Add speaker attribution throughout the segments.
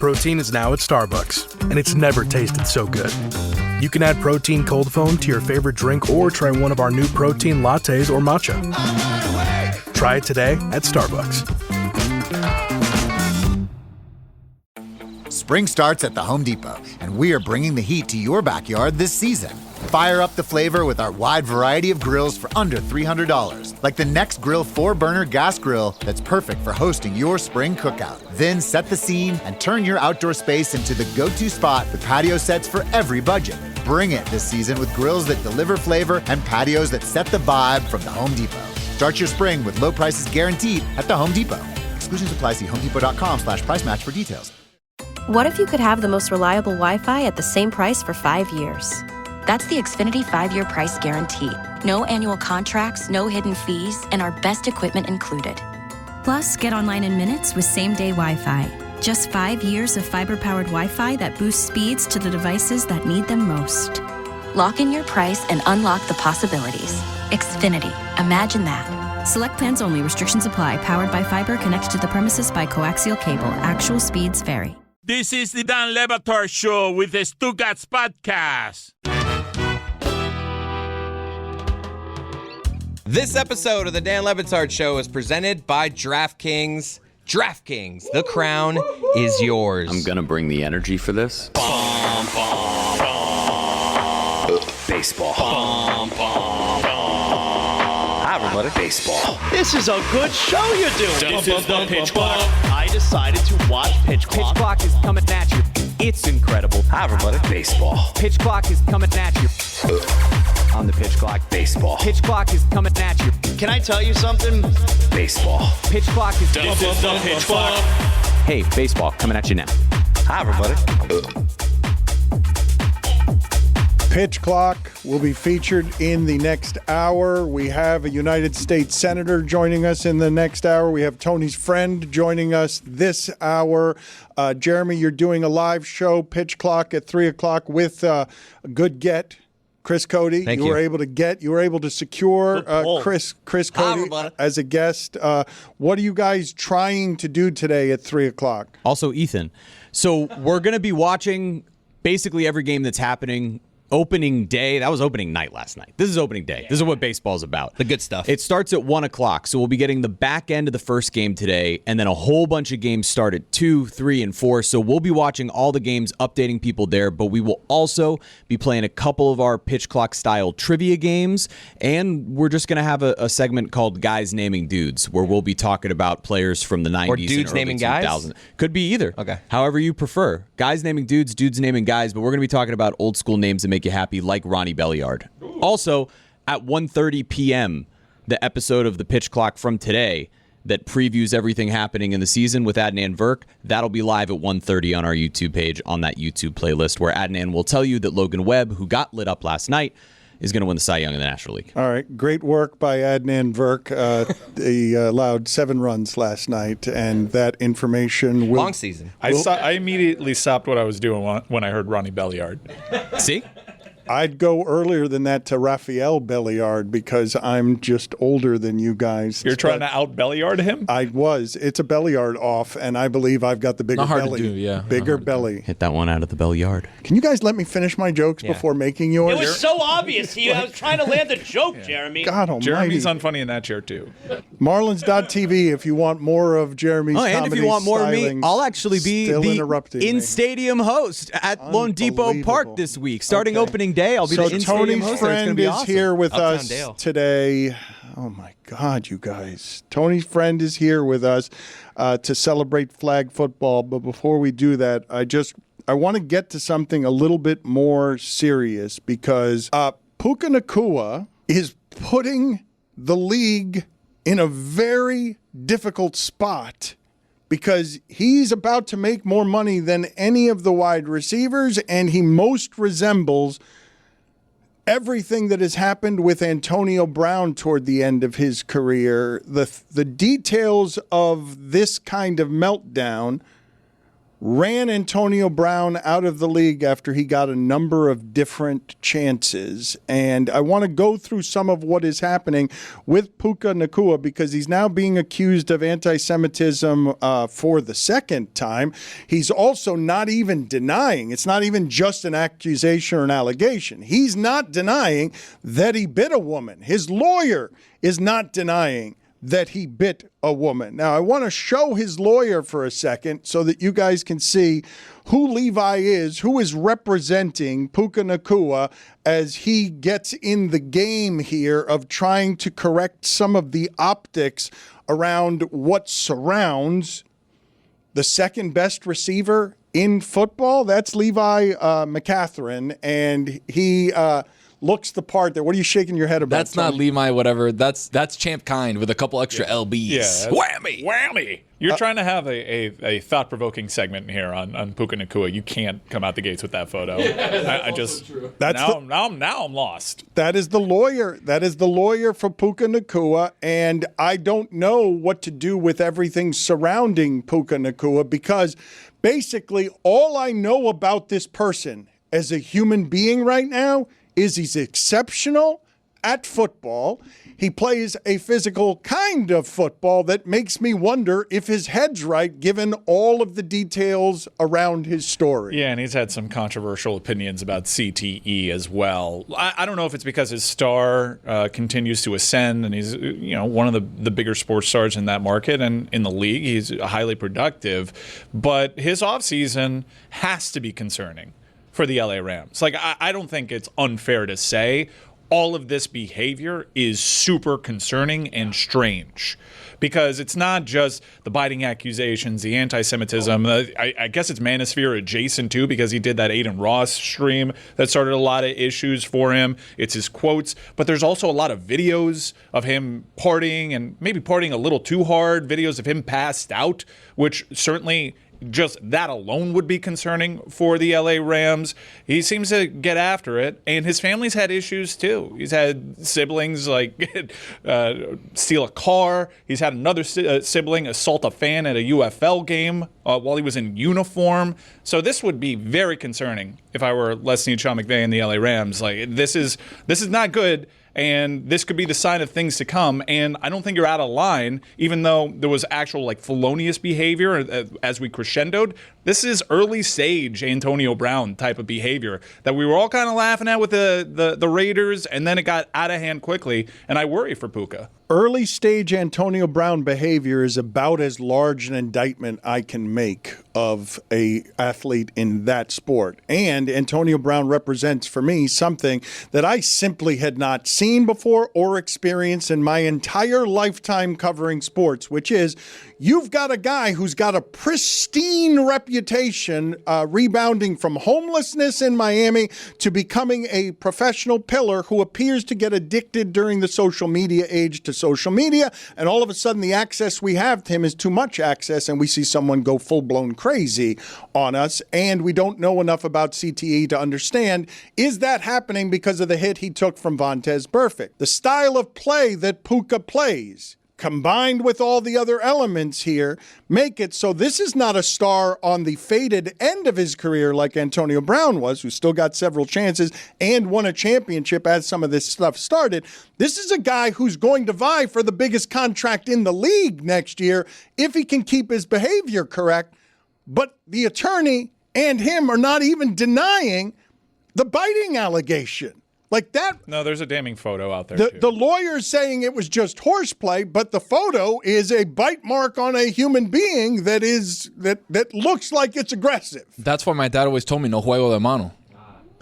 Speaker 1: Protein is now at Starbucks, and it's never tasted so good. You can add protein cold foam to your favorite drink or try one of our new protein lattes or matcha. Try it today at Starbucks.
Speaker 2: Spring starts at the Home Depot, and we are bringing the heat to your backyard this season. Fire up the flavor with our wide variety of grills for under $300, like the Next Grill 4-burner gas grill that's perfect for hosting your spring cookout. Then set the scene and turn your outdoor space into the go-to spot with patio sets for every budget. Bring it this season with grills that deliver flavor and patios that set the vibe from the Home Depot. Start your spring with low prices guaranteed at the Home Depot. Exclusions apply. See homedepot.com/price match for details.
Speaker 3: What if you could have the most reliable Wi-Fi at the same price for 5 years? That's the Xfinity 5-year price guarantee. No annual contracts, no hidden fees, and our best equipment included.
Speaker 4: Plus, get online in minutes with same-day Wi-Fi. Just 5 years of fiber-powered Wi-Fi that boosts speeds to the devices that need them most.
Speaker 3: Lock in your price and unlock the possibilities. Xfinity. Imagine that.
Speaker 4: Select plans only. Restrictions apply. Powered by fiber. Connected to the premises by coaxial cable. Actual speeds vary.
Speaker 5: This is the Dan Le Batard Show with the Stugotz podcast.
Speaker 6: This episode of the Dan Le Batard Show is presented by DraftKings. DraftKings, the crown is yours.
Speaker 7: I'm gonna bring the energy for this. Baseball. Hi, everybody. Baseball.
Speaker 8: This is a good show you're doing. This is the Pitch Clock. I decided to watch Pitch Clock.
Speaker 9: Pitch Clock is coming at you. It's incredible.
Speaker 7: Hi, everybody. Baseball.
Speaker 9: Pitch Clock is coming at you.
Speaker 7: On the Pitch Clock. Baseball.
Speaker 9: Pitch Clock is coming at you.
Speaker 8: Can I tell you something?
Speaker 7: Baseball.
Speaker 9: Pitch Clock is...
Speaker 5: This is the Pitch Clock.
Speaker 9: Hey, baseball, coming at you now.
Speaker 7: Hi, everybody.
Speaker 10: Pitch Clock will be featured in the next hour. We have a United States Senator joining us in the next hour. We have Tony's friend joining us this hour. Jeremy, you're doing a live show, Pitch Clock, at 3 o'clock with a good get. Chris Cody,
Speaker 6: Thank
Speaker 10: you were able to secure Chris Cody as a guest. What are you guys trying to do today at 3 o'clock?
Speaker 11: Also, Ethan. So we're going to be watching basically every game that's happening. Opening day, that was opening night last night. This is opening day. This is what baseball's about.
Speaker 6: The good stuff.
Speaker 11: It starts at 1 o'clock, so we'll be getting the back end of the first game today, and then a whole bunch of games start at 2, 3, and 4. So we'll be watching all the games, updating people there, but we will also be playing a couple of our Pitch Clock style trivia games, and we're just going to have a segment called Guys Naming Dudes, where we'll be talking about players from the 90s
Speaker 6: Or dudes
Speaker 11: and early
Speaker 6: naming
Speaker 11: 2000s.
Speaker 6: guys?
Speaker 11: Could be either.
Speaker 6: Okay.
Speaker 11: However you prefer. Guys naming dudes, dudes naming guys, but we're going to be talking about old school names that make you happy, like Ronnie Belliard. Also, at 1:30 p.m., the episode of the Pitch Clock from today that previews everything happening in the season with Adnan Virk, that'll be live at 1:30 on our YouTube page on that YouTube playlist where Adnan will tell you that Logan Webb, who got lit up last night, is going to win the Cy Young in the National League.
Speaker 10: All right. Great work by Adnan Virk. He allowed 7 runs last night, and that information will...
Speaker 6: Long season.
Speaker 12: I immediately stopped what I was doing when I heard Ronnie Belliard.
Speaker 11: See?
Speaker 10: I'd go earlier than that to Rafael Belliard because I'm just older than you guys.
Speaker 12: You're trying to out-Belliard him?
Speaker 10: I was. It's a Belliard off, and I believe I've got the bigger
Speaker 12: Not hard
Speaker 10: belly.
Speaker 12: to do, yeah.
Speaker 10: Bigger belly.
Speaker 11: Hit that one out of the Belliard.
Speaker 10: Can you guys let me finish my jokes before making yours?
Speaker 8: It was so obvious. I was trying to land the joke, Jeremy.
Speaker 10: God almighty.
Speaker 12: Jeremy's unfunny in that chair, too.
Speaker 10: Marlins.tv if you want more of Jeremy's comedy
Speaker 11: and if you want more of me,
Speaker 10: stylings.
Speaker 11: I'll actually be
Speaker 10: Still
Speaker 11: the
Speaker 10: interrupting me.
Speaker 11: in-stadium host at Lone Depot Park this week. Starting opening day, I'll be the in-stadium
Speaker 10: Tony's
Speaker 11: host. It's gonna
Speaker 10: friend
Speaker 11: be
Speaker 10: is
Speaker 11: awesome.
Speaker 10: here with
Speaker 6: Uptown
Speaker 10: us
Speaker 6: Dale.
Speaker 10: today. Oh my God, you guys! Tony's friend is here with us to celebrate flag football. But before we do that, I want to get to something a little bit more serious because Puka Nacua is putting the league in a very difficult spot. Because he's about to make more money than any of the wide receivers, and he most resembles everything that has happened with Antonio Brown toward the end of his career. The details of this kind of meltdown ran Antonio Brown out of the league after he got a number of different chances. And I want to go through some of what is happening with Puka Nacua because he's now being accused of anti-Semitism for the second time. He's also not even denying. It's not even just an accusation or an allegation. He's not denying that he bit a woman. His lawyer is not denying that he bit a woman. Now, I want to show his lawyer for a second so that you guys can see who Levi is, who is representing Puka Nacua as he gets in the game here of trying to correct some of the optics around what surrounds the second best receiver in football. That's Levi McCatherine, and he looks the part there. What are you shaking your head about?
Speaker 13: That's not Levi, whatever. That's Champ Kind with a couple extra LBs.
Speaker 12: Yeah, whammy. You're trying to have a thought-provoking segment here on Puka Nacua. You can't come out the gates with that photo. I just now I'm lost.
Speaker 10: That is the lawyer. That is the lawyer for Puka Nacua, and I don't know what to do with everything surrounding Puka Nacua because basically all I know about this person as a human being right now is he's exceptional at football. He plays a physical kind of football that makes me wonder if his head's right, given all of the details around his story.
Speaker 12: Yeah, and he's had some controversial opinions about CTE as well. I don't know if it's because his star continues to ascend, and he's one of the bigger sports stars in that market and in the league. He's highly productive, but his offseason has to be concerning for the LA Rams. Like, I don't think it's unfair to say all of this behavior is super concerning and strange because it's not just the biting accusations, the anti-Semitism. I guess it's Manosphere adjacent too because he did that Aiden Ross stream that started a lot of issues for him. It's his quotes, but there's also a lot of videos of him partying and maybe partying a little too hard, videos of him passed out, which certainly just that alone would be concerning for the LA Rams. He seems to get after it, and his family's had issues too. He's had siblings like steal a car. He's had another sibling assault a fan at a UFL game while he was in uniform. So this would be very concerning if I were Les Snead, Sean McVay, and the LA Rams. Like this is not good. And this could be the sign of things to come. And I don't think you're out of line, even though there was actual felonious behavior as we crescendoed. This is early stage Antonio Brown type of behavior that we were all kind of laughing at with the Raiders, and then it got out of hand quickly. And I worry for Puka.
Speaker 10: Early stage Antonio Brown behavior is about as large an indictment I can make of a athlete in that sport. And Antonio Brown represents for me something that I simply had not seen before or experienced in my entire lifetime covering sports, which is you've got a guy who's got a pristine reputation rebounding from homelessness in Miami to becoming a professional pillar who appears to get addicted during the social media age to social media, and all of a sudden the access we have to him is too much access, and we see someone go full-blown crazy on us, and we don't know enough about CTE to understand, is that happening because of the hit he took from Vontaze Burfict? The style of play that Puka plays, combined with all the other elements here, make it so this is not a star on the faded end of his career like Antonio Brown was, who still got several chances and won a championship as some of this stuff started. This is a guy who's going to vie for the biggest contract in the league next year if he can keep his behavior correct. But the attorney and him are not even denying the biting allegation. Like that.
Speaker 12: No, there's a damning photo out there, too.
Speaker 10: The lawyer's saying it was just horseplay, but the photo is a bite mark on a human being that looks like it's aggressive.
Speaker 13: That's why my dad always told me, no juego de mano.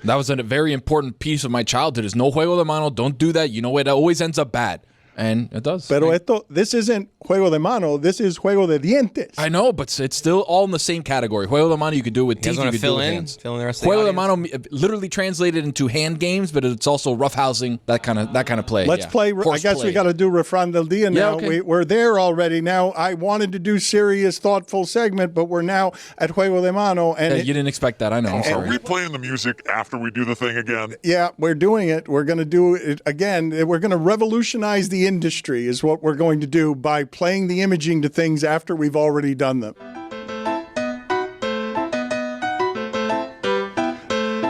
Speaker 13: That was a very important piece of my childhood is no juego de mano, don't do that. You know, it always ends up bad. And it does.
Speaker 10: Pero this isn't juego de mano. This is juego de dientes.
Speaker 13: I know, but it's still all in the same category. Juego de mano, you could do it with teeth. You could
Speaker 6: fill
Speaker 13: do it with
Speaker 6: in
Speaker 13: hands.
Speaker 6: the rest of the
Speaker 13: Juego de
Speaker 6: audience?
Speaker 13: mano literally translated into hand games, but it's also roughhousing, that kind of play.
Speaker 10: Let's play. I guess we got to do Refran del Dia now.
Speaker 13: Yeah, okay.
Speaker 10: We're there already. Now, I wanted to do serious, thoughtful segment, but we're now at juego de mano. And
Speaker 13: you didn't expect that. I know. I'm sorry.
Speaker 14: Are we playing the music after we do the thing again?
Speaker 10: Yeah, we're doing it. We're going to do it again. We're going to revolutionize the industry is what we're going to do by playing the imaging to things after we've already done them.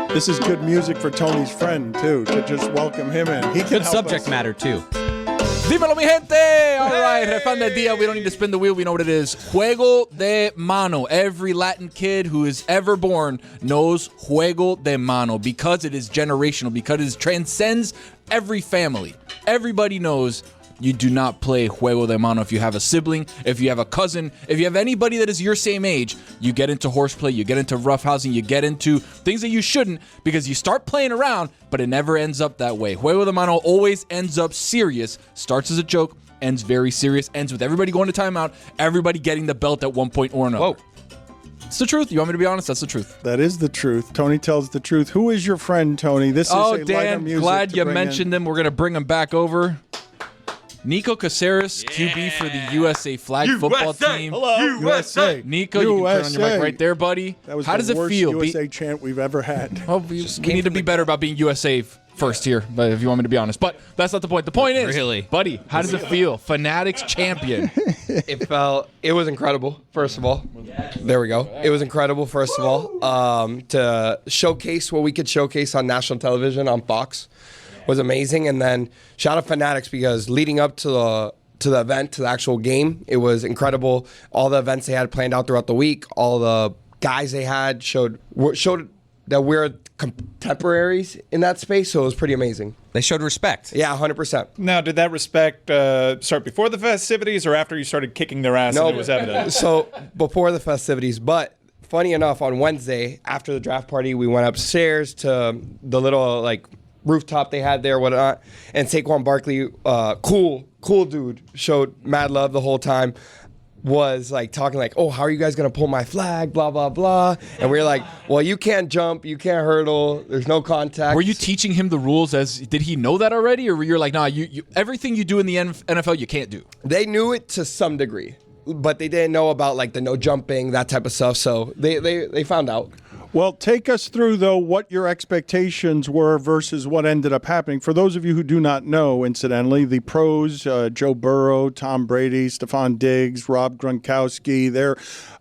Speaker 10: This is good music for Tony's friend, too, to just welcome him in. He can
Speaker 11: Good
Speaker 10: help
Speaker 11: subject
Speaker 10: us.
Speaker 11: matter, too.
Speaker 13: Dímelo, mi gente! All right, refan del día. We don't need to spin the wheel. We know what it is. Juego de Mano. Every Latin kid who is ever born knows Juego de Mano because it is generational, because it transcends every family. Everybody knows you do not play Juego de Mano if you have a sibling, if you have a cousin, if you have anybody that is your same age. You get into horseplay, you get into roughhousing, you get into things that you shouldn't because you start playing around, but it never ends up that way. Juego de Mano always ends up serious, starts as a joke, ends very serious, ends with everybody going to timeout, everybody getting the belt at one point or another.
Speaker 6: Whoa.
Speaker 13: It's the truth. You want me to be honest? That's the truth.
Speaker 10: That is the truth. Tony tells the truth. Who is your friend, Tony? This is a lighter
Speaker 13: Dan,
Speaker 10: music
Speaker 13: glad
Speaker 10: to
Speaker 13: you
Speaker 10: bring
Speaker 13: mentioned them. We're going to bring them back over. Nico Casares, QB for the USA flag football team.
Speaker 10: Hello. USA.
Speaker 13: Nico, you can turn on your mic right there, buddy.
Speaker 10: That was
Speaker 13: How
Speaker 10: the
Speaker 13: does it
Speaker 10: worst
Speaker 13: feel?
Speaker 10: USA chant we've ever had.
Speaker 13: Well, we need to be better about being USA first here, but if you want me to be honest. But that's not the point. The point is,
Speaker 6: Really?
Speaker 13: buddy, how does it feel? Fanatics champion.
Speaker 15: It was incredible, first of all. There we go. It was incredible, first of all. To showcase what we could showcase on national television on Fox was amazing. And then shout out Fanatics because leading up to the event, to the actual game, it was incredible. All the events they had planned out throughout the week, all the guys they had showed that we're contemporaries in that space, so it was pretty amazing.
Speaker 6: They showed respect.
Speaker 15: Yeah, 100%.
Speaker 12: Now, did that respect start before the festivities or after you started kicking their ass and it was evident?
Speaker 15: So before the festivities, but funny enough, on Wednesday, after the draft party, we went upstairs to the little rooftop they had there, whatnot, and Saquon Barkley, cool dude, showed mad love the whole time. Was talking oh, how are you guys gonna pull my flag, blah blah blah, and we were like, well, you can't jump, you can't hurdle, there's no contact.
Speaker 13: Were you teaching him the rules? Did he know that already, or were you like, nah, you everything you do in the NFL you can't do?
Speaker 15: They knew it to some degree, but they didn't know about the no jumping, that type of stuff. So they found out.
Speaker 10: Well, take us through, though, what your expectations were versus what ended up happening. For those of you who do not know, incidentally, the pros, Joe Burrow, Tom Brady, Stephon Diggs, Rob Gronkowski,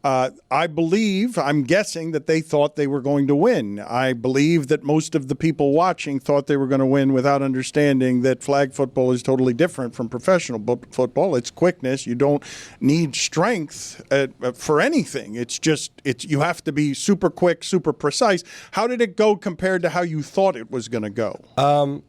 Speaker 10: I'm guessing that they thought they were going to win. I believe that most of the people watching thought they were going to win without understanding that flag football is totally different from professional football. It's quickness. You don't need strength for anything. You have to be super quick, super precise. How did it go compared to how you thought it was going to go?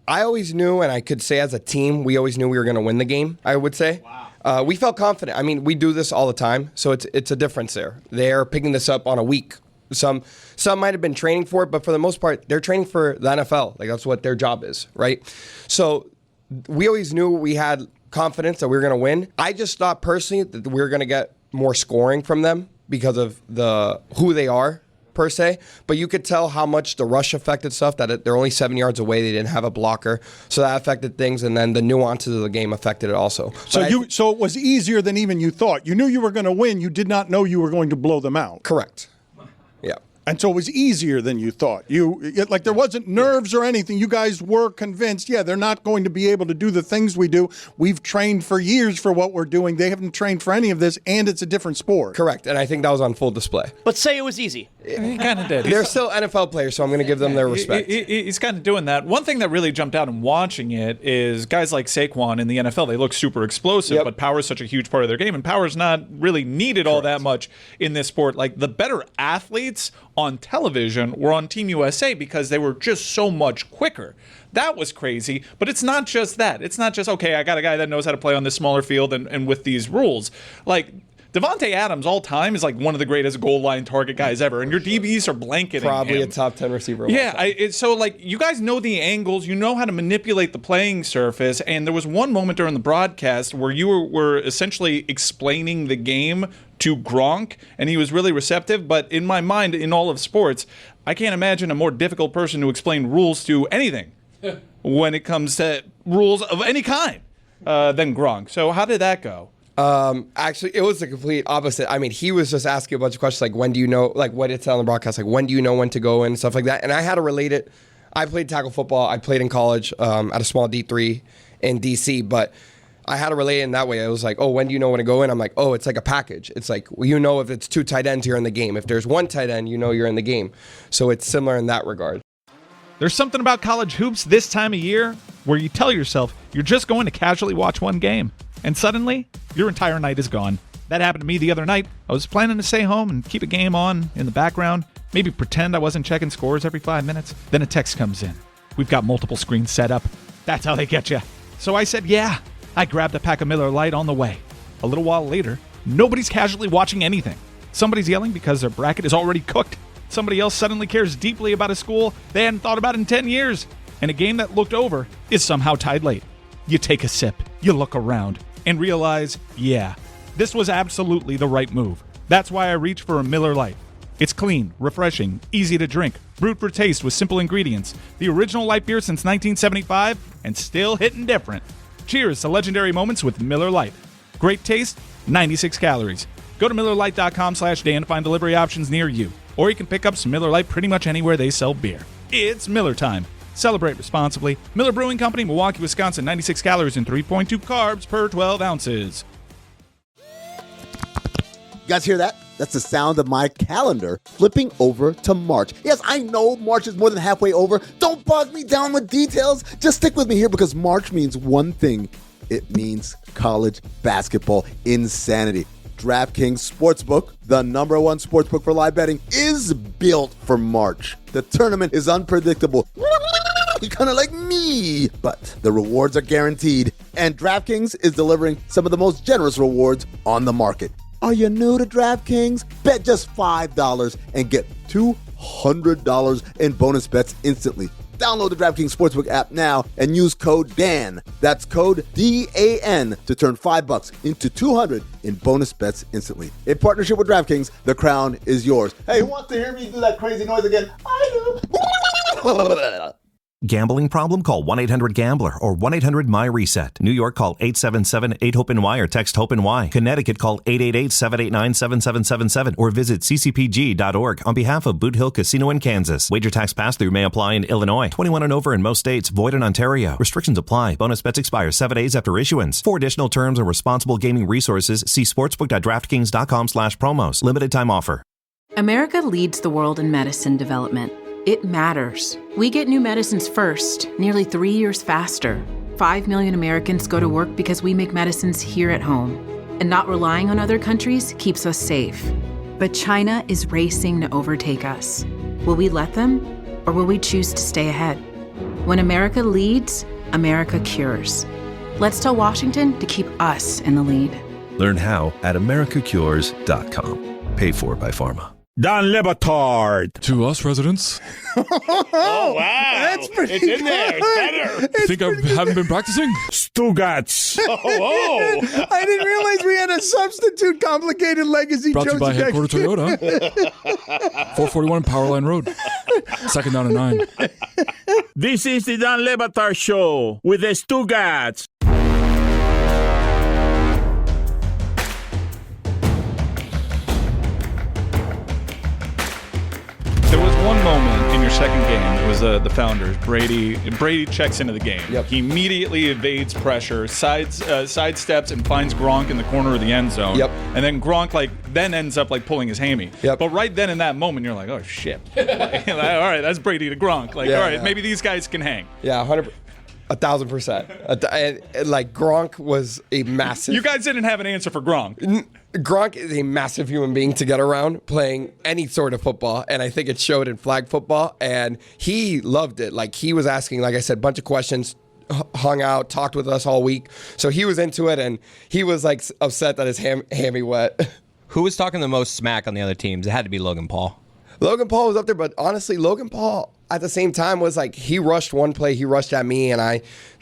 Speaker 15: I always knew, and I could say as a team, we always knew we were going to win the game, I would say. Wow. We felt confident. I mean, we do this all the time, so it's a difference there. They're picking this up on a week. Some might have been training for it, but for the most part, they're training for the NFL. That's what their job is, right? So we always knew we had confidence that we were going to win. I just thought personally that we were going to get more scoring from them because of who they are, per se, but you could tell how much the rush affected stuff, that they're only 7 yards away. They didn't have a blocker, so that affected things, and then the nuances of the game affected it also.
Speaker 10: So it was easier than even you thought. You knew you were going to win. You did not know you were going to blow them out.
Speaker 15: Correct. Yeah.
Speaker 10: And so it was easier than you thought. There wasn't nerves or anything. You guys were convinced, they're not going to be able to do the things we do. We've trained for years for what we're doing. They haven't trained for any of this, and it's a different sport.
Speaker 15: Correct, and I think that was on full display.
Speaker 8: But say it was easy.
Speaker 12: He kind of did.
Speaker 15: They're still NFL players, so I'm going to give them their respect.
Speaker 12: He's kind of doing that. One thing that really jumped out in watching it is guys like Saquon in the NFL, they look super explosive, but power is such a huge part of their game, and power is not really needed all that much in this sport. The better athletes on television were on Team USA because they were just so much quicker. That was crazy, but it's not just that. It's not just, okay, I got a guy that knows how to play on this smaller field and with these rules. Devontae Adams all time is one of the greatest goal line target guys ever, and your DBs are blanketing
Speaker 15: Probably
Speaker 12: him.
Speaker 15: a top 10 receiver.
Speaker 12: Yeah, you guys know the angles, you know how to manipulate the playing surface, and there was one moment during the broadcast where you were essentially explaining the game to Gronk, and he was really receptive, but in my mind, in all of sports, I can't imagine a more difficult person to explain rules to anything when it comes to rules of any kind than Gronk. So how did that go?
Speaker 15: Actually, it was the complete opposite. I mean, he was just asking a bunch of questions when do you know, what it said on the broadcast, when do you know when to go in and stuff like that. And I had to relate it. I played tackle football. I played in college at a small D3 in D.C., but I had to relate it in that way. I was when do you know when to go in? I'm it's like a package. It's if it's two tight ends, you're in the game. If there's one tight end, you're in the game. So it's similar in that regard.
Speaker 12: There's something about college hoops this time of year where you tell yourself you're just going to casually watch one game, and suddenly your entire night is gone. That happened to me the other night. I was planning to stay home and keep a game on in the background, maybe pretend I wasn't checking scores every 5 minutes. Then a text comes in. We've got multiple screens set up. That's how they get you. So I said, yeah. I grabbed a pack of Miller Lite on the way. A little while later, nobody's casually watching anything. Somebody's yelling because their bracket is already cooked. Somebody else suddenly cares deeply about a school they hadn't thought about in 10 years. And a game that looked over is somehow tied late. You take a sip, you look around, and realize, yeah, this was absolutely the right move. That's why I reach for a Miller Lite. It's clean, refreshing, easy to drink, brewed for taste with simple ingredients. The original light beer since 1975, and still hitting different. Cheers to legendary moments with Miller Lite. Great taste, 96 calories. Go to MillerLite.com/Dan to find delivery options near you. Or you can pick up some Miller Lite pretty much anywhere they sell beer. It's Miller time. Celebrate responsibly. Miller Brewing Company, Milwaukee, Wisconsin. 96 calories and 3.2 carbs per 12 ounces.
Speaker 16: You guys hear that? That's the sound of my calendar flipping over to March. Yes, I know March is more than halfway over. Don't bog me down with details. Just stick with me here because March means one thing. It means college basketball insanity. DraftKings Sportsbook, the #1 sportsbook for live betting, is built for March. The tournament is unpredictable. Kind of like me, but the rewards are guaranteed. And DraftKings is delivering some of the most generous rewards on the market. Are you new to DraftKings? Bet just $5 and get $200 in bonus bets instantly. Download the DraftKings Sportsbook app now and use code DAN. That's code DAN to turn $5 into $200 in bonus bets instantly. In partnership with DraftKings, the crown is yours. Hey, who wants to hear me do that crazy noise again? I do.
Speaker 17: Gambling problem? Call 1-800-GAMBLER or 1-800-MY-RESET. New York, call 877-8-HOPE-NY or text HOPE-NY. Connecticut, call 888-789-7777 or visit ccpg.org on behalf of Boot Hill Casino in Kansas. Wager tax pass-through may apply in Illinois. 21 and over in most states. Void in Ontario. Restrictions apply. Bonus bets expire 7 days after issuance. For additional terms and responsible gaming resources, see sportsbook.draftkings.com/promos. Limited time offer.
Speaker 18: America leads the world in medicine development. It matters. We get new medicines first, nearly 3 years faster. 5 million Americans go to work because we make medicines here at home. And not relying on other countries keeps us safe. But China is racing to overtake us. Will we let them, or will we choose to stay ahead? When America leads, America cures. Let's tell Washington to keep us in the lead.
Speaker 19: Learn how at americacures.com. Paid for by Pharma.
Speaker 5: Dan Le Batard.
Speaker 13: To us residents.
Speaker 8: Oh, wow.
Speaker 16: That's pretty
Speaker 8: It's in there. It's better.
Speaker 13: Think I haven't been practicing?
Speaker 5: Stugotz.
Speaker 8: Oh.
Speaker 10: I didn't realize we had a substitute complicated legacy.
Speaker 13: Brought to you by Headquarter Toyota. 441 Powerline Road. Second down and 9.
Speaker 5: This is the Dan Le Batard Show with the Stugotz.
Speaker 12: There was one moment in your second game. It was the Founders. Brady checks into the game.
Speaker 15: Yep.
Speaker 12: He immediately evades pressure, sidesteps, and finds Gronk in the corner of the end zone.
Speaker 15: Yep.
Speaker 12: And then Gronk then ends up pulling his hammy.
Speaker 15: Yep.
Speaker 12: But right then in that moment, you're like, oh shit. All right, that's Brady to Gronk. All right, maybe these guys can hang.
Speaker 15: Yeah, 1,000%. Like Gronk was a massive.
Speaker 12: You guys didn't have an answer for Gronk.
Speaker 15: Gronk is a massive human being to get around playing any sort of football, and I think it showed in flag football, and he loved it. Like, he was asking, like I said, a bunch of questions, hung out, talked with us all week, so he was into it, and he was, like, upset that his hammy wet.
Speaker 6: Who was talking the most smack on the other teams? It had to be Logan Paul.
Speaker 15: Logan Paul was up there, but honestly, Logan Paul, at the same time, was like, he rushed one play, he rushed at me, and I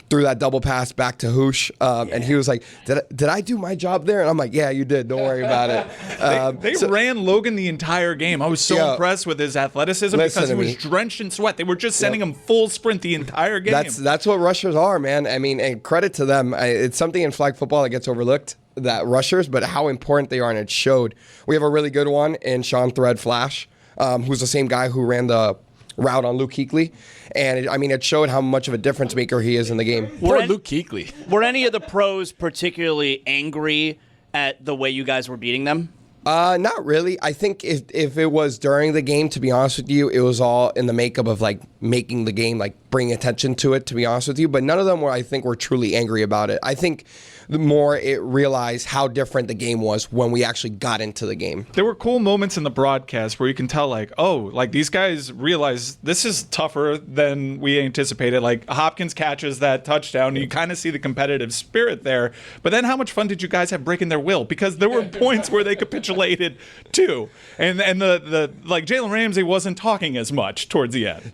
Speaker 15: threw that double pass back to Hoosh, and he was like, did I do my job there? And I'm like, yeah, you did. Don't worry about it.
Speaker 12: They ran Logan the entire game. I was so impressed with his athleticism because he was drenched in sweat. They were just sending him full sprint the entire game.
Speaker 15: That's what rushers are, man. I mean, and credit to them. It's something in flag football that gets overlooked, that rushers, but how important they are, and it showed. We have a really good one in Sean Thread Flash, who's the same guy who ran the route on Luke Kuechly, and it showed how much of a difference maker he is in the game.
Speaker 13: Poor Luke Kuechly.
Speaker 8: Were any of the pros particularly angry at the way you guys were beating them?
Speaker 15: Not really. I think if it was during the game, to be honest with you, it was all in the makeup of like making the game, like bringing attention to it, to be honest with you. But none of them I think were truly angry about it. I think the more it realized how different the game was when we actually got into the game.
Speaker 12: There were cool moments in the broadcast where you can tell, like, oh, like these guys realize this is tougher than we anticipated. Like Hopkins catches that touchdown, and you kind of see the competitive spirit there. But then how much fun did you guys have breaking their will? Because there were points where they capitulated too. And the like Jalen Ramsey wasn't talking as much towards the end.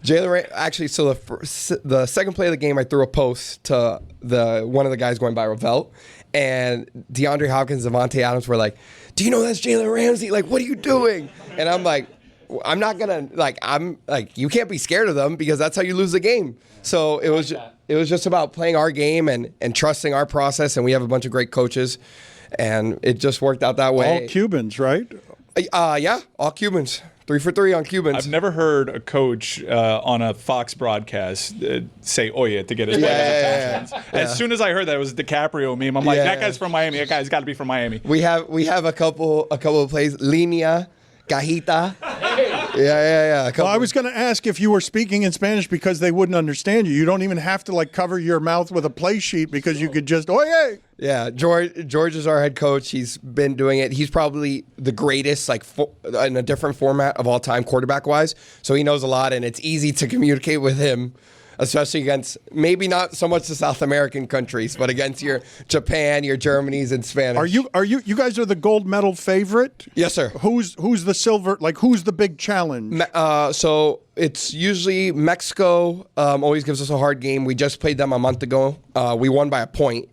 Speaker 15: Actually, so the second play of the game, I threw a post to one of the guys going by Ravel. And DeAndre Hopkins and Devontae Adams were like, do you know that's Jalen Ramsey? Like, what are you doing? And I'm like, I'm not going to, you can't be scared of them because that's how you lose the game. So it was just about playing our game and trusting our process. And we have a bunch of great coaches. And it just worked out that way.
Speaker 10: All Cubans, right?
Speaker 15: Yeah, all Cubans. 3 for 3 on Cubans.
Speaker 12: I've never heard a coach on a Fox broadcast say "oye" to get his players' attention. As soon as I heard that, it was a DiCaprio meme. I'm like, that guy's from Miami. That guy's got to be from Miami.
Speaker 15: We have a couple of plays. Linea, cajita. Yeah.
Speaker 10: Well, I was going to ask if you were speaking in Spanish because they wouldn't understand you. You don't even have to cover your mouth with a play sheet because you could just oye.
Speaker 15: Yeah, George is our head coach. He's been doing it. He's probably the greatest, in a different format of all time, quarterback-wise. So he knows a lot, and it's easy to communicate with him, especially against maybe not so much the South American countries, but against your Japan, your Germanys, and Spanish.
Speaker 10: You guys are the gold medal favorite?
Speaker 15: Yes, sir.
Speaker 10: Who's the silver? Who's the big challenge?
Speaker 15: So it's usually Mexico. Always gives us a hard game. We just played them a month ago. We won by a point.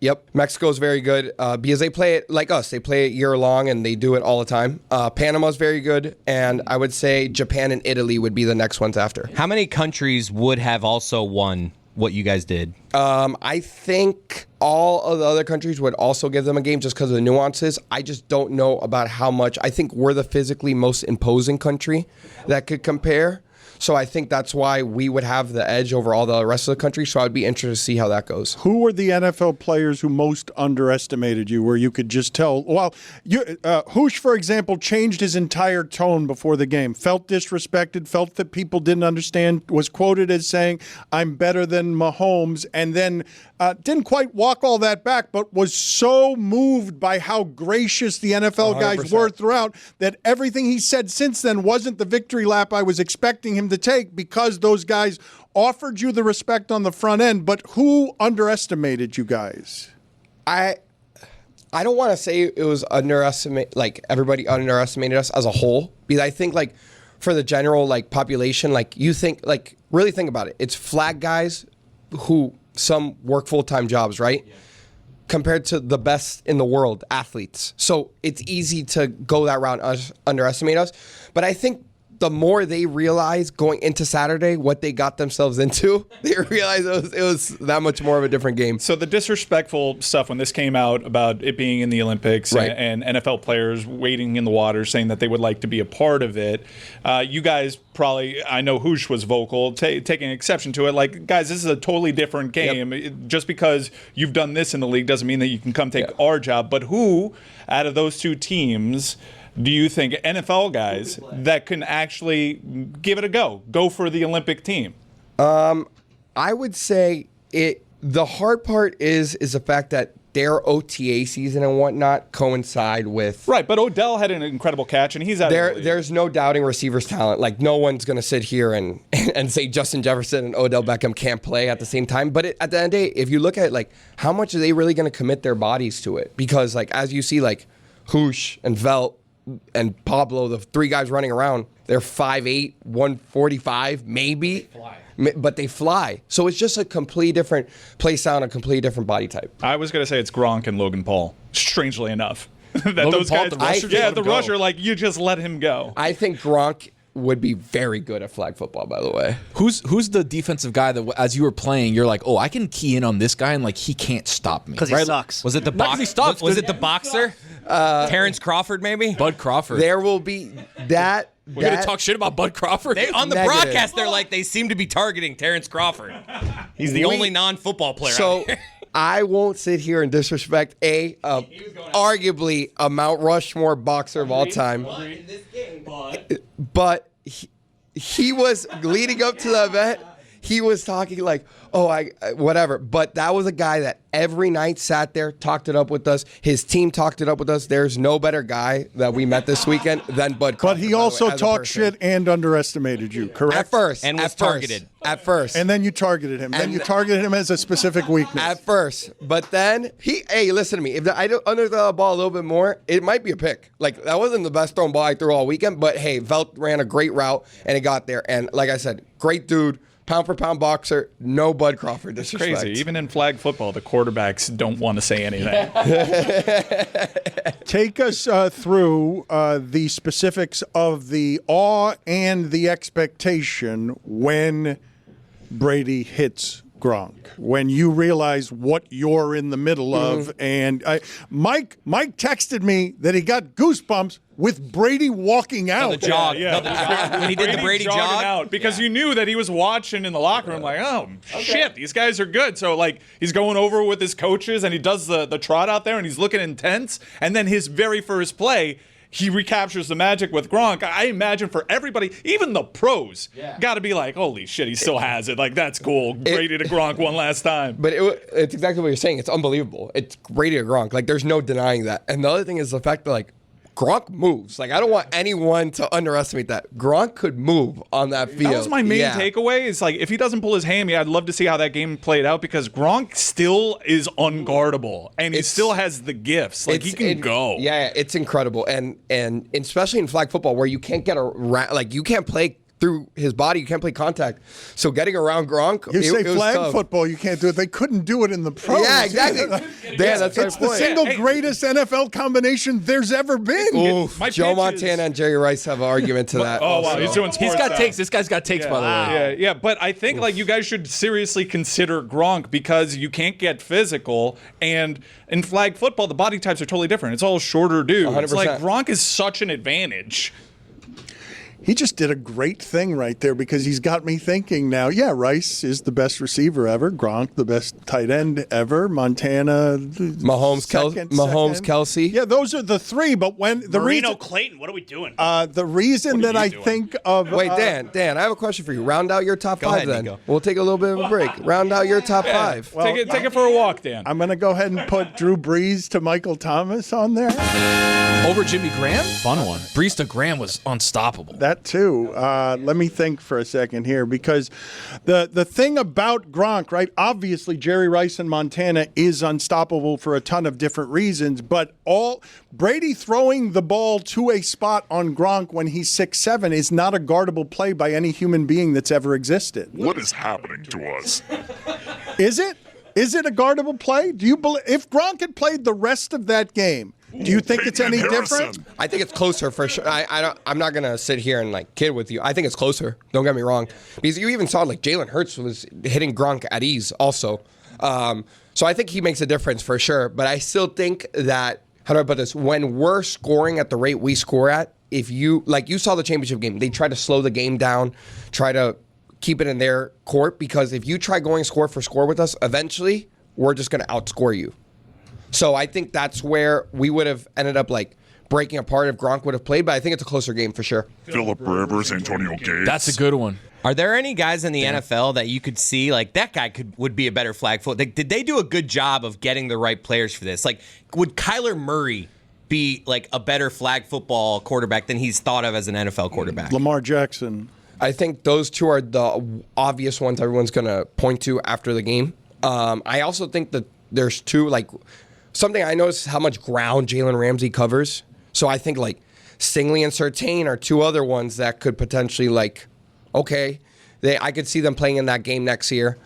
Speaker 15: Yep. Mexico's very good because they play it like us. They play it year long and they do it all the time. Panama's very good. And I would say Japan and Italy would be the next ones after.
Speaker 6: How many countries would have also won what you guys did?
Speaker 15: I think all of the other countries would also give them a game just because of the nuances. I just don't know about how much. I think we're the physically most imposing country that could compare. So I think that's why we would have the edge over all the rest of the country. So I'd be interested to see how that goes.
Speaker 10: Who were the NFL players who most underestimated you, where you could just tell? Well, Hoosh, for example, changed his entire tone before the game. Felt disrespected, felt that people didn't understand, was quoted as saying, I'm better than Mahomes, and then didn't quite walk all that back, but was so moved by how gracious the NFL 100%. Guys were throughout that everything he said since then wasn't the victory lap I was expecting him to take because those guys offered you the respect on the front end. But who underestimated you guys?
Speaker 15: I don't want to say it was everybody underestimated us as a whole, because I think for the general population, you think really think about it. It's flag guys who some work full-time jobs, right? Yeah. Compared to the best in the world, athletes. So it's easy to go that route, underestimate us. But I think the more they realize going into Saturday what they got themselves into, they realize it was that much more of a different game.
Speaker 12: So the disrespectful stuff when this came out about it being in the Olympics, right, and NFL players wading in the water saying that they would like to be a part of it, you guys probably, I know Hoosh was vocal, taking exception to it. Guys, this is a totally different game. Yep. Just because you've done this in the league doesn't mean that you can come take our job. But who out of those two teams do you think, NFL guys, that can actually give it a go for the Olympic team?
Speaker 15: I would say the hard part is the fact that their OTA season and whatnot coincide with...
Speaker 12: Right, but Odell had an incredible catch, and he's out of the league.
Speaker 15: There's no doubting receivers' talent. No one's going to sit here and say Justin Jefferson and Odell Beckham can't play at the same time. But at the end of the day, if you look at how much are they really going to commit their bodies to it? Because as you see, Hoosh and Velt and Pablo, the three guys running around, they're 5'8", 145, maybe. But they fly. So it's just a completely different play sound, a completely different body type.
Speaker 12: I was going to say it's Gronk and Logan Paul, strangely enough. The rusher, you just let him go.
Speaker 15: I think Gronk would be very good at flag football, by the way.
Speaker 13: Who's the defensive guy that, as you were playing, you're like, oh, I can key in on this guy and he can't stop me.
Speaker 20: Because he sucks.
Speaker 6: Was it the boxer? Was it the boxer? Terrence Crawford, maybe?
Speaker 13: Bud Crawford.
Speaker 15: There will be that.
Speaker 13: We're going to talk shit about Bud Crawford?
Speaker 6: On the broadcast, they seem to be targeting Terrence Crawford. He's the only non-football player out here.
Speaker 15: I won't sit here and disrespect arguably a Mount Rushmore boxer of all time. But he was leading up to the event. He was talking like, whatever. But that was a guy that every night sat there, talked it up with us. His team talked it up with us. There's no better guy that we met this weekend than Bud Crawford.
Speaker 10: But he also talked shit and underestimated you, correct?
Speaker 15: At first.
Speaker 6: And was targeted.
Speaker 15: At first.
Speaker 10: And then you targeted him. Then you targeted him as a specific weakness.
Speaker 15: At first. But then, listen to me. If I don't underthrow the ball a little bit more, it might be a pick. Like, that wasn't the best thrown ball I threw all weekend. But, hey, Velt ran a great route, and it got there. And like I said, great dude. Pound for pound boxer, no Bud Crawford disrespect.
Speaker 12: It's crazy. Even in flag football, the quarterbacks don't want to say anything.
Speaker 10: Take us through the specifics of the awe and the expectation when Brady hits Gronk, when you realize what you're in the middle of. And Mike texted me that he got goosebumps with Brady walking out.
Speaker 6: The jog. When he did the Brady jog.
Speaker 12: Out because you knew that he was watching in the locker room like, shit, these guys are good. So, like, he's going over with his coaches, and he does the trot out there, and he's looking intense. And then his very first play, he recaptures the magic with Gronk. I imagine for everybody, even the pros, got to be like, holy shit, he still has it. Like, that's cool. Brady to Gronk one last time.
Speaker 15: But it's exactly what you're saying. It's unbelievable. It's Brady to Gronk. Like, there's no denying that. And the other thing is the fact that, like, Gronk moves. Like, I don't want anyone to underestimate that. Gronk could move on that field.
Speaker 12: That was my main takeaway. Is like, if he doesn't pull his hammy, I'd love to see how that game played out because Gronk still is unguardable and he still has the gifts. Like, he can go.
Speaker 15: Yeah, it's incredible. And especially in flag football where you can't get you can't play through his body, you can't play contact. So getting around Gronk,
Speaker 10: you say
Speaker 15: it was
Speaker 10: flag
Speaker 15: tough.
Speaker 10: Football, you can't do it. They couldn't do it in the pros.
Speaker 15: Yeah, exactly. That's
Speaker 10: it's the single greatest NFL combination there's ever been.
Speaker 15: Oof, Joe Montana and Jerry Rice have an argument to that.
Speaker 12: Oh, wow. He's doing sports.
Speaker 13: He's got takes. This guy's got takes, by the way.
Speaker 12: Yeah. But I think like you guys should seriously consider Gronk because you can't get physical. And in flag football, the body types are totally different. It's all shorter dudes.
Speaker 15: 100%.
Speaker 12: It's like Gronk is such an advantage.
Speaker 10: He just did a great thing right there because he's got me thinking now, Rice is the best receiver ever. Gronk, the best tight end ever. Montana,
Speaker 15: Mahomes, Kelsey.
Speaker 10: Yeah, those are the three. But when the
Speaker 8: Marino Clayton, what are we doing?
Speaker 10: The reason that I think of...
Speaker 15: Wait, Dan, I have a question for you. Round out your top
Speaker 6: Go
Speaker 15: five
Speaker 6: ahead,
Speaker 15: then.
Speaker 6: Nico.
Speaker 15: We'll take a little bit of a break. Round out your top five.
Speaker 10: Well,
Speaker 12: take it for a walk, Dan.
Speaker 10: I'm going to go ahead and put Drew Brees to Michael Thomas on there.
Speaker 13: Over Jimmy Graham? Fun one. Brees to Graham was unstoppable.
Speaker 10: That too. Let me think for a second here because the thing about Gronk, right? Obviously, Jerry Rice and Montana is unstoppable for a ton of different reasons, but Brady throwing the ball to a spot on Gronk when he's 6'7" is not a guardable play by any human being that's ever existed.
Speaker 14: What is happening to us?
Speaker 10: Is it? Is it a guardable play? Do you believe if Gronk had played the rest of that game? Do you think it's any different?
Speaker 15: I think it's closer for sure. I'm not gonna sit here and like kid with you. I think it's closer. Don't get me wrong, because you even saw like Jalen Hurts was hitting Gronk at ease also. So I think he makes a difference for sure. But I still think that how do I put this? When we're scoring at the rate we score at, if you saw the championship game, they try to slow the game down, try to keep it in their court because if you try going score for score with us, eventually we're just gonna outscore you. So I think that's where we would have ended up like breaking apart if Gronk would have played, but I think it's a closer game for sure.
Speaker 14: Phillip Rivers, Antonio Gates.
Speaker 13: That's a good one.
Speaker 6: Are there any guys in the NFL that you could see like that guy would be a better flag football? Did they do a good job of getting the right players for this? Like, would Kyler Murray be like a better flag football quarterback than he's thought of as an NFL quarterback?
Speaker 10: Lamar Jackson.
Speaker 15: I think those two are the obvious ones everyone's going to point to after the game. I also think that there's two like. Something I noticed is how much ground Jalen Ramsey covers. So I think like Stingley and Surtain are two other ones that could potentially like, okay, I could see them playing in that game next year.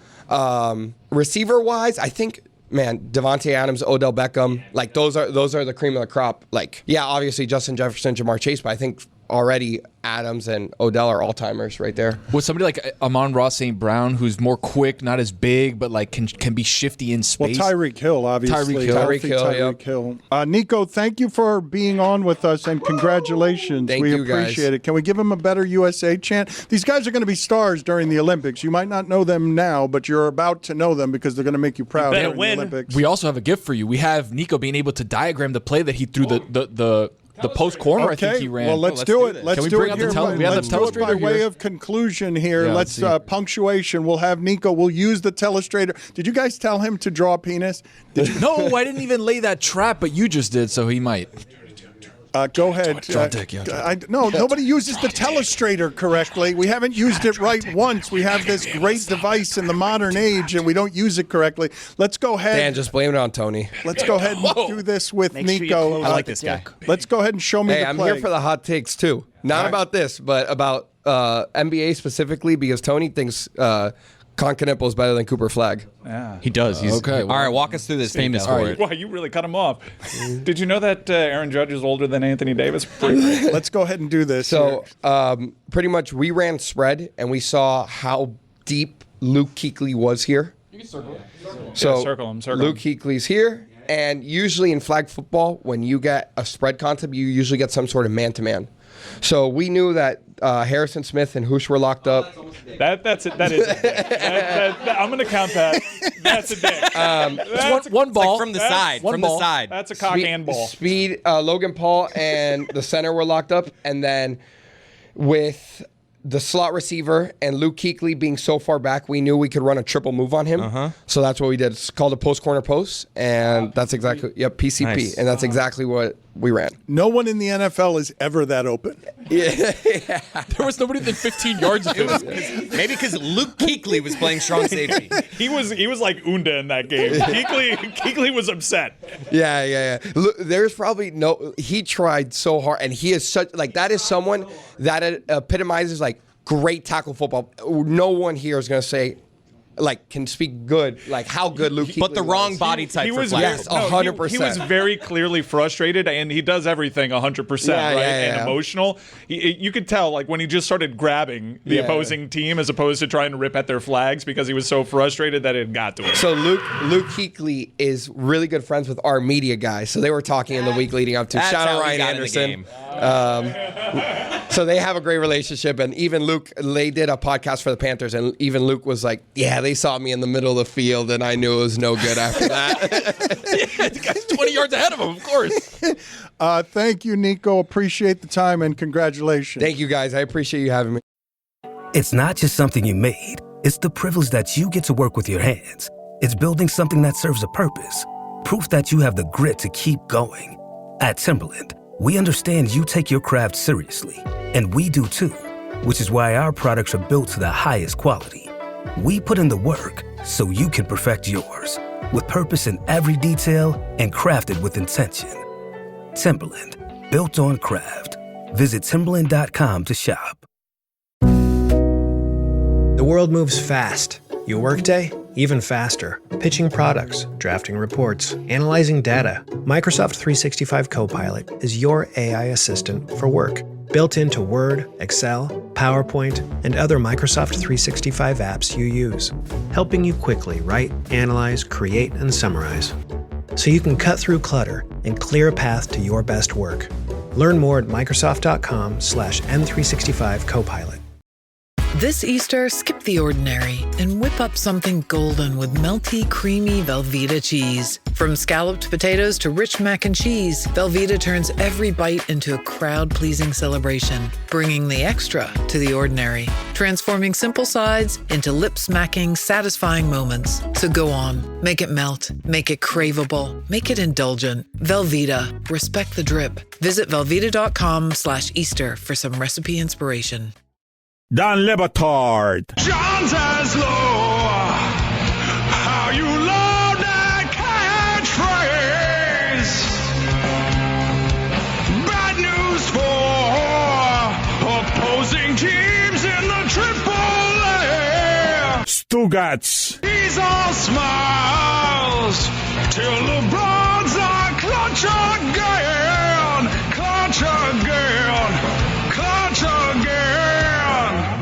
Speaker 15: Receiver wise, I think Devontae Adams, Odell Beckham, like those are the cream of the crop. Like, yeah, obviously Justin Jefferson, Jamar Chase, but I think already Adams and Odell are all-timers right there.
Speaker 13: With somebody like Amon-Ra St. Brown, who's more quick, not as big, but like can be shifty in space.
Speaker 10: Well, Tyreek Hill, obviously. Tyreek Hill. Nico, thank you for being on with us, and congratulations.
Speaker 15: Thank
Speaker 10: we
Speaker 15: you,
Speaker 10: appreciate
Speaker 15: guys.
Speaker 10: it. Can we give them a better USA chant? These guys are going to be stars during the Olympics. You might not know them now, but you're about to know them because they're going to make you proud during the Olympics.
Speaker 13: We also have a gift for you. We have Nico being able to diagram the play that he threw the post corner. I think he ran.
Speaker 10: Well, let's do it. Let's do it here.
Speaker 13: Let's do it
Speaker 10: by way of conclusion here.
Speaker 13: Yeah,
Speaker 10: let's punctuation. We'll have Nico. We'll use the telestrator. Did you guys tell him to draw a penis?
Speaker 13: No, I didn't even lay that trap, but you just did, so he might.
Speaker 10: Go ahead. No, nobody uses the telestrator correctly. We haven't used it right once. We have this great device in the modern age, and we don't use it correctly. Let's go ahead.
Speaker 15: Dan, just blame it on Tony.
Speaker 10: Let's go ahead and do this with Nico.
Speaker 15: I like this guy.
Speaker 10: Let's go ahead and show me the play.
Speaker 15: I'm here for the hot takes, too. Not about this, but about NBA specifically, because Tony thinks Con Knippel is better than Cooper Flagg.
Speaker 12: Yeah.
Speaker 11: He does. He's
Speaker 6: okay. All right, walk us through this famous for it.
Speaker 12: Wow, you really cut him off. Did you know that Aaron Judge is older than Anthony Davis?
Speaker 10: Let's go ahead and do this.
Speaker 15: So, pretty much, we ran spread, and we saw how deep Luke Kuechly was here.
Speaker 12: You can circle.
Speaker 15: So,
Speaker 12: yeah, circle him.
Speaker 15: Luke Kuechly's here, and usually in flag football, when you get a spread concept, you usually get some sort of man-to-man. So we knew that Harrison Smith and Hoosh were locked up.
Speaker 12: That's it. That is a dick. I'm going to count that. That's a dick.
Speaker 13: It's one ball.
Speaker 6: Like from the side. From the side.
Speaker 12: That's a cock and ball.
Speaker 15: Speed, Logan Paul and the center were locked up. And then with the slot receiver and Luke Kuechly being so far back, we knew we could run a triple move on him. So that's what we did. It's called a post-corner post. And that's exactly, PCP. Nice. And that's exactly what we ran.
Speaker 10: No one in the NFL is ever that open.
Speaker 15: Yeah.
Speaker 13: There was nobody within 15 yards of him.
Speaker 6: Maybe because Luke Kuechly was playing strong safety.
Speaker 12: He was like Unda in that game. Kuechly was upset.
Speaker 15: Yeah. Look, there's probably he tried so hard, and he is such, like, that is someone that epitomizes, like, great tackle football. No one here is going to say, like, can speak good, like how good Luke Kuechly
Speaker 6: But the wrong body type for flag.
Speaker 15: Yes, 100%.
Speaker 12: He was very clearly frustrated, and he does everything 100%, right? And emotional. You could tell, like, when he just started grabbing the opposing team as opposed to trying to rip at their flags because he was so frustrated that it got to him.
Speaker 15: So Luke Kuechly is really good friends with our media guys. So they were talking in the week leading up to. Shout out Ryan Anderson. So they have a great relationship, and even Luke, they did a podcast for the Panthers, and even Luke was like, yeah, they saw me in the middle of the field, and I knew it was no good after that.
Speaker 13: The guy's 20 yards ahead of him, of course.
Speaker 10: Thank you, Nico. Appreciate the time, and congratulations.
Speaker 15: Thank you, guys. I appreciate you having me.
Speaker 20: It's not just something you made. It's the privilege that you get to work with your hands. It's building something that serves a purpose. Proof that you have the grit to keep going. At Timberland, we understand you take your craft seriously, and we do too, which is why our products are built to the highest quality. We put in the work so you can perfect yours, with purpose in every detail and crafted with intention. Timberland, built on craft. Visit Timberland.com to shop.
Speaker 21: The world moves fast. Your workday, even faster. Pitching products, drafting reports, analyzing data. Microsoft 365 Copilot is your AI assistant for work. Built into Word, Excel, PowerPoint, and other Microsoft 365 apps you use. Helping you quickly write, analyze, create, and summarize. So you can cut through clutter and clear a path to your best work. Learn more at Microsoft.com/M365 Copilot.
Speaker 22: This Easter, skip the ordinary and whip up something golden with melty, creamy Velveeta cheese. From scalloped potatoes to rich mac and cheese, Velveeta turns every bite into a crowd-pleasing celebration, bringing the extra to the ordinary, transforming simple sides into lip-smacking, satisfying moments. So go on, make it melt, make it craveable, make it indulgent. Velveeta, respect the drip. Visit Velveeta.com/Easter for some recipe inspiration.
Speaker 5: Don Le Batard.
Speaker 23: John Zaslow, how you love that catchphrase. Bad news for opposing teams in the AAA.
Speaker 5: Stugotz.
Speaker 23: He's all smiles till LeBron's on clutch again, clutch again.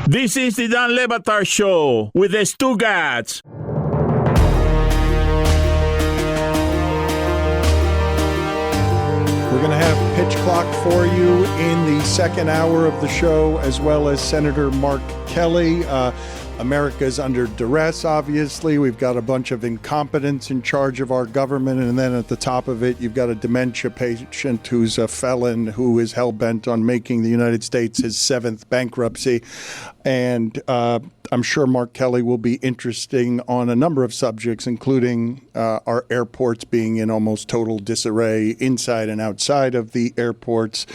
Speaker 5: This is the Dan Le Batard Show with the Stugotz.
Speaker 10: We're going to have pitch clock for you in the second hour of the show, as well as Senator Mark Kelly. America's under duress, obviously. We've got a bunch of incompetents in charge of our government, and then at the top of it, you've got a dementia patient who's a felon who is hell-bent on making the United States his 7th bankruptcy. And I'm sure Mark Kelly will be interesting on a number of subjects, including our airports being in almost total disarray inside and outside of the airports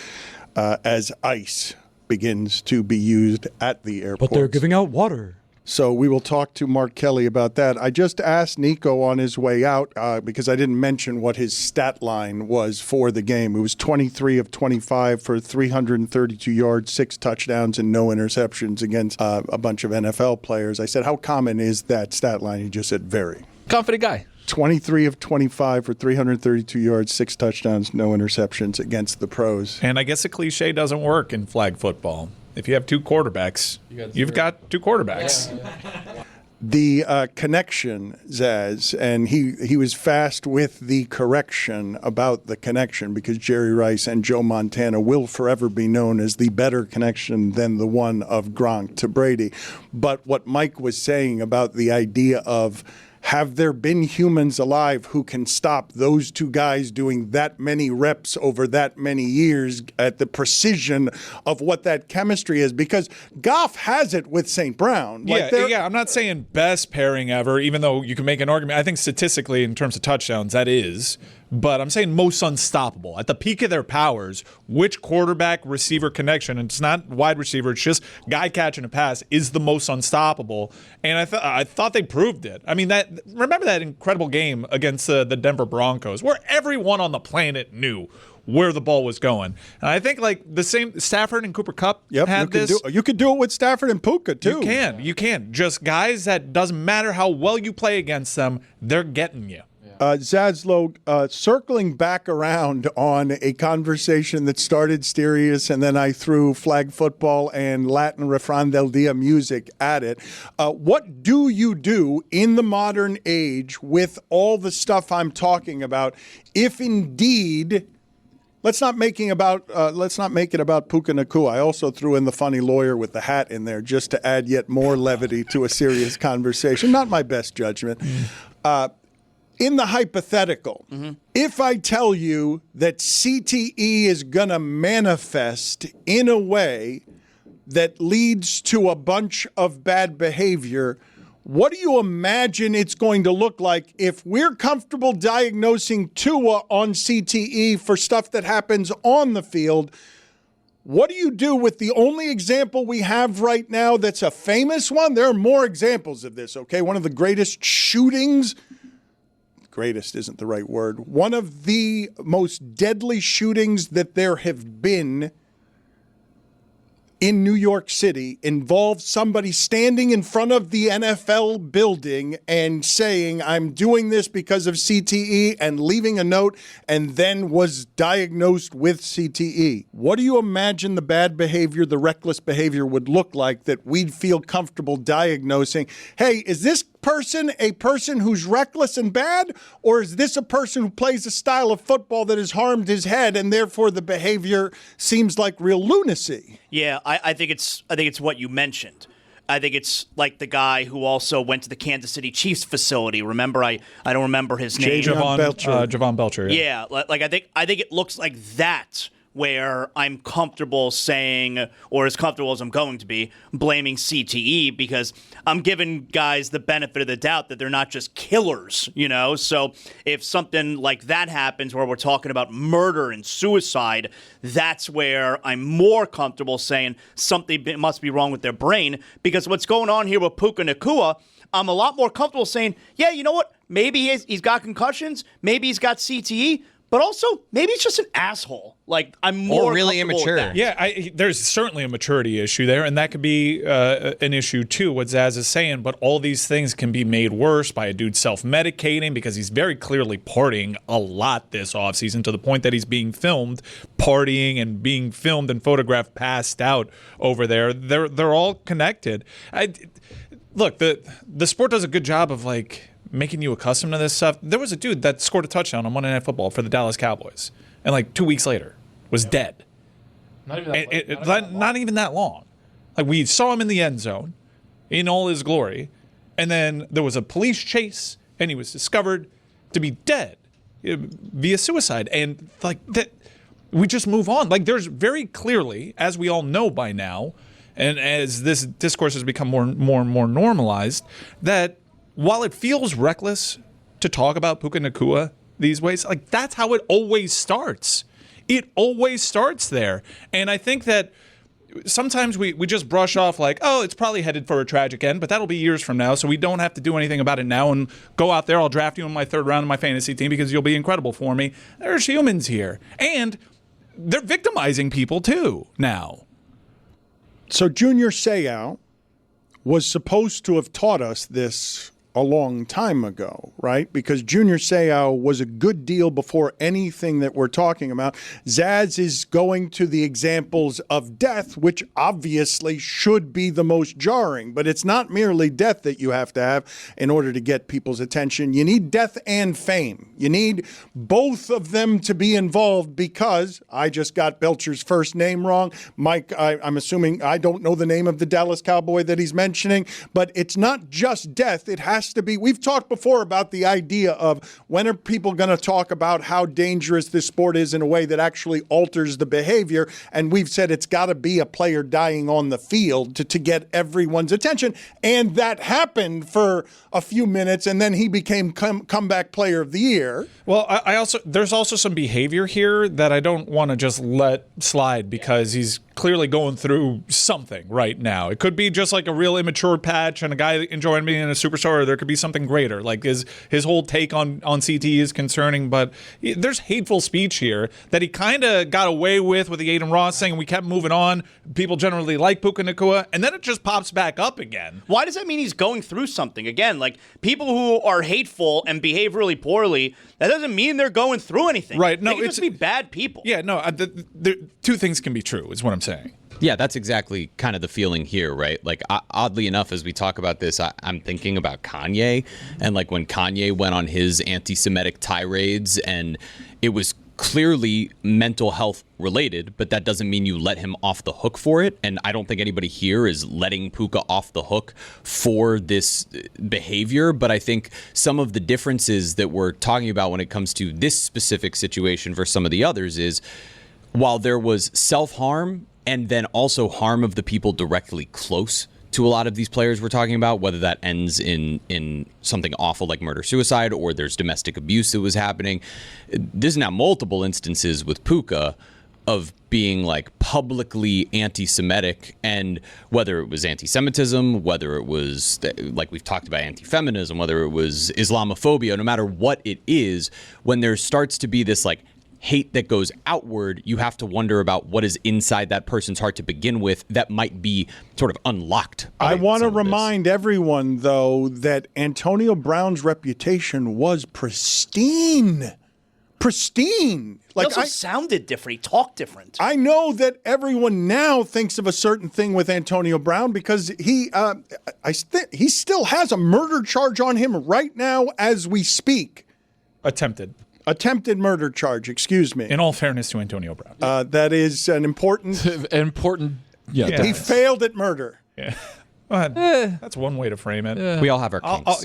Speaker 10: as ICE begins to be used at the airports.
Speaker 11: But they're giving out water.
Speaker 10: So we will talk to Mark Kelly about that. I just asked Nico on his way out because I didn't mention what his stat line was for the game. It was 23 of 25 for 332 yards, 6 touchdowns, and no interceptions against a bunch of NFL players. I said, how common is that stat line? He just said, very.
Speaker 13: Confident guy.
Speaker 10: 23 of 25 for 332 yards, 6 touchdowns, no interceptions against the pros.
Speaker 12: And I guess the cliche doesn't work in flag football. If you have 2 quarterbacks, you've got 2 quarterbacks.
Speaker 10: Yeah. The connection, Zaz, and he was fast with the correction about the connection because Jerry Rice and Joe Montana will forever be known as the better connection than the one of Gronk to Brady. But what Mike was saying about the idea of have there been humans alive who can stop those 2 guys doing that many reps over that many years at the precision of what that chemistry is? Because Goff has it with St. Brown.
Speaker 12: Yeah, I'm not saying best pairing ever, even though you can make an argument. I think statistically, in terms of touchdowns, that is. But I'm saying most unstoppable. At the peak of their powers, which quarterback-receiver connection, and it's not wide receiver, it's just guy catching a pass, is the most unstoppable. And I thought they proved it. I mean, remember that incredible game against the Denver Broncos where everyone on the planet knew where the ball was going. And I think like the same Stafford and Cooper Kupp had this.
Speaker 10: You could do it with Stafford and Puka, too.
Speaker 12: You can. Just guys that doesn't matter how well you play against them, they're getting you.
Speaker 10: Zaslow, circling back around on a conversation that started serious and then I threw flag football and Latin Refran del Dia music at it. What do you do in the modern age with all the stuff I'm talking about if indeed... Let's not make it about Puka Nacua. I also threw in the funny lawyer with the hat in there just to add yet more levity to a serious conversation. Not my best judgment. In the hypothetical, if I tell you that CTE is going to manifest in a way that leads to a bunch of bad behavior, what do you imagine it's going to look like if we're comfortable diagnosing Tua on CTE for stuff that happens on the field? What do you do with the only example we have right now that's a famous one? There are more examples of this, okay? One of the greatest shootings, greatest isn't the right word, one of the most deadly shootings that there have been in New York City involved somebody standing in front of the NFL building and saying, I'm doing this because of CTE, and leaving a note, and then was diagnosed with CTE. What do you imagine the bad behavior, the reckless behavior would look like that we'd feel comfortable diagnosing? Hey, is this person a person who's reckless and bad, or is this a person who plays a style of football that has harmed his head and therefore the behavior seems like real lunacy?
Speaker 1: Yeah, I think it's what you mentioned. I think it's like the guy who also went to the Kansas City Chiefs facility. Remember, I don't remember his name.
Speaker 12: Javon Belcher.
Speaker 1: Yeah, like I think it looks like that, where I'm comfortable saying, or as comfortable as I'm going to be, blaming CTE because I'm giving guys the benefit of the doubt that they're not just killers, you know? So if something like that happens where we're talking about murder and suicide, that's where I'm more comfortable saying something must be wrong with their brain, because what's going on here with Puka Nacua, I'm a lot more comfortable saying, yeah, you know what? Maybe he's got concussions, maybe he's got CTE, but also maybe it's just an asshole. Like, I'm more
Speaker 6: really
Speaker 1: comfortable with
Speaker 6: immature.
Speaker 1: that.
Speaker 12: Yeah, there's certainly a maturity issue there, and that could be an issue too, what Zaz is saying, but all these things can be made worse by a dude self-medicating because he's very clearly partying a lot this offseason to the point that he's being filmed partying and being filmed and photographed passed out over there. They're all connected. Look, the sport does a good job of, like, making you accustomed to this stuff. There was a dude that scored a touchdown on Monday Night Football for the Dallas Cowboys, and like 2 weeks later was dead. Not even that long. Like, we saw him in the end zone in all his glory, and then there was a police chase, and he was discovered to be dead via suicide. And like that, we just move on. Like, there's very clearly, as we all know by now, and as this discourse has become more and more normalized, that while it feels reckless to talk about Puka Nacua these ways, like, that's how it always starts. It always starts there. And I think that sometimes we just brush off like, oh, it's probably headed for a tragic end, but that'll be years from now, so we don't have to do anything about it now and go out there, I'll draft you in my third round of my fantasy team because you'll be incredible for me. There's humans here. And they're victimizing people too now.
Speaker 10: So Junior Seau was supposed to have taught us this a long time ago, right? Because Junior Seau was a good deal before anything that we're talking about. Zaz is going to the examples of death, which obviously should be the most jarring, but it's not merely death that you have to have in order to get people's attention. You need death and fame. You need both of them to be involved because I just got Belcher's first name wrong. Mike, I'm assuming I don't know the name of the Dallas Cowboy that he's mentioning, but it's not just death. It has to be. We've talked before about the idea of when are people going to talk about how dangerous this sport is in a way that actually alters the behavior, and we've said it's got to be a player dying on the field to get everyone's attention, and that happened for a few minutes, and then he became comeback player of the year.
Speaker 12: Well, there's also some behavior here that I don't want to just let slide because he's clearly going through something right now. It could be just like a real immature patch and a guy enjoying being a superstar, or there could be something greater. Like his whole take on CTE is concerning, but there's hateful speech here that he kind of got away with the Aiden Ross thing, and we kept moving on. People generally like Puka Nacua, and then it just pops back up again.
Speaker 1: Why does that mean he's going through something? Again, like, people who are hateful and behave really poorly, that doesn't mean they're going through anything.
Speaker 12: Right. No,
Speaker 1: they can just be bad people.
Speaker 12: Yeah, no, two things can be true, is what I'm saying.
Speaker 11: Yeah, that's exactly kind of the feeling here, right? Like, oddly enough, as we talk about this, I'm thinking about Kanye, and like when Kanye went on his anti-Semitic tirades, and it was clearly mental health related, but that doesn't mean you let him off the hook for it. And I don't think anybody here is letting Puka off the hook for this behavior. But I think some of the differences that we're talking about when it comes to this specific situation versus some of the others is, while there was self-harm and then also harm of the people directly close to a lot of these players we're talking about, whether that ends in something awful like murder-suicide or there's domestic abuse that was happening. There's now multiple instances with Puka of being like publicly anti-Semitic, and whether it was anti-Semitism, whether it was, like we've talked about, anti-feminism, whether it was Islamophobia, no matter what it is, when there starts to be this like hate that goes outward, you have to wonder about what is inside that person's heart to begin with that might be sort of unlocked.
Speaker 10: I want to remind everyone, though, that Antonio Brown's reputation was pristine. Pristine.
Speaker 1: He also sounded different. He talked different.
Speaker 10: I know that everyone now thinks of a certain thing with Antonio Brown because he still has a murder charge on him right now as we speak. Attempted murder charge, excuse me.
Speaker 12: In all fairness to Antonio Brown.
Speaker 10: That is an important...
Speaker 13: Yeah.
Speaker 10: He failed at murder.
Speaker 12: Yeah. That's one way to frame it.
Speaker 11: We all have our kinks.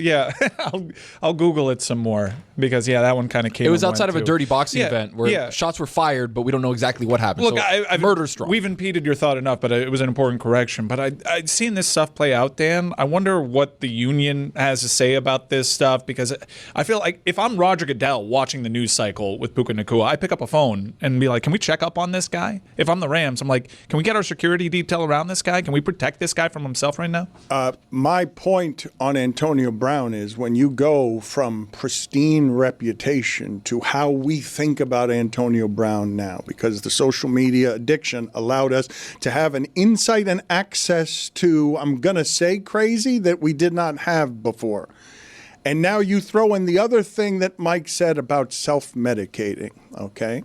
Speaker 12: I'll Google it some more because that one kind of came.
Speaker 13: It was outside of a dirty boxing event where shots were fired, but we don't know exactly what happened.
Speaker 12: Look,
Speaker 13: so murder strong.
Speaker 12: We've impeded your thought enough, but it was an important correction. But I'd seen this stuff play out, Dan. I wonder what the union has to say about this stuff, because I feel like if I'm Roger Goodell watching the news cycle with Puka Nacua, I pick up a phone and be like, can we check up on this guy? If I'm the Rams, I'm like, can we get our security detail around this guy? Can we protect this guy from himself right now? now?
Speaker 10: My point on Antonio Brown is when you go from pristine reputation to how we think about Antonio Brown now, because the social media addiction allowed us to have an insight and access to, I'm going to say crazy, that we did not have before. And now you throw in the other thing that Mike said about self-medicating, okay?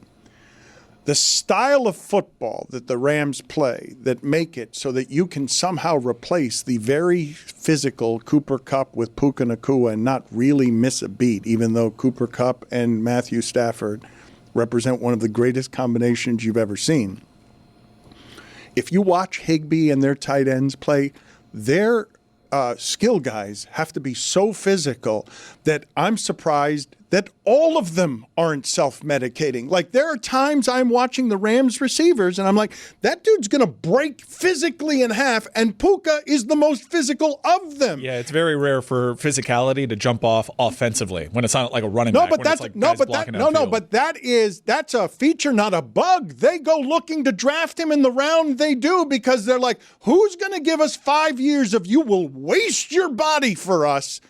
Speaker 10: The style of football that the Rams play that make it so that you can somehow replace the very physical Cooper Kupp with Puka Nacua and not really miss a beat, even though Cooper Kupp and Matthew Stafford represent one of the greatest combinations you've ever seen. If you watch Higbee and their tight ends play, their skill guys have to be so physical that I'm surprised that all of them aren't self-medicating. Like, there are times I'm watching the Rams receivers and I'm like, that dude's going to break physically in half, and Puka is the most physical of them.
Speaker 12: Yeah, it's very rare for physicality to jump off offensively when it's not like a running back.
Speaker 10: But that's that's a feature, not a bug. They go looking to draft him in the round they do because they're like, who's going to give us 5 years of you will waste your body for us?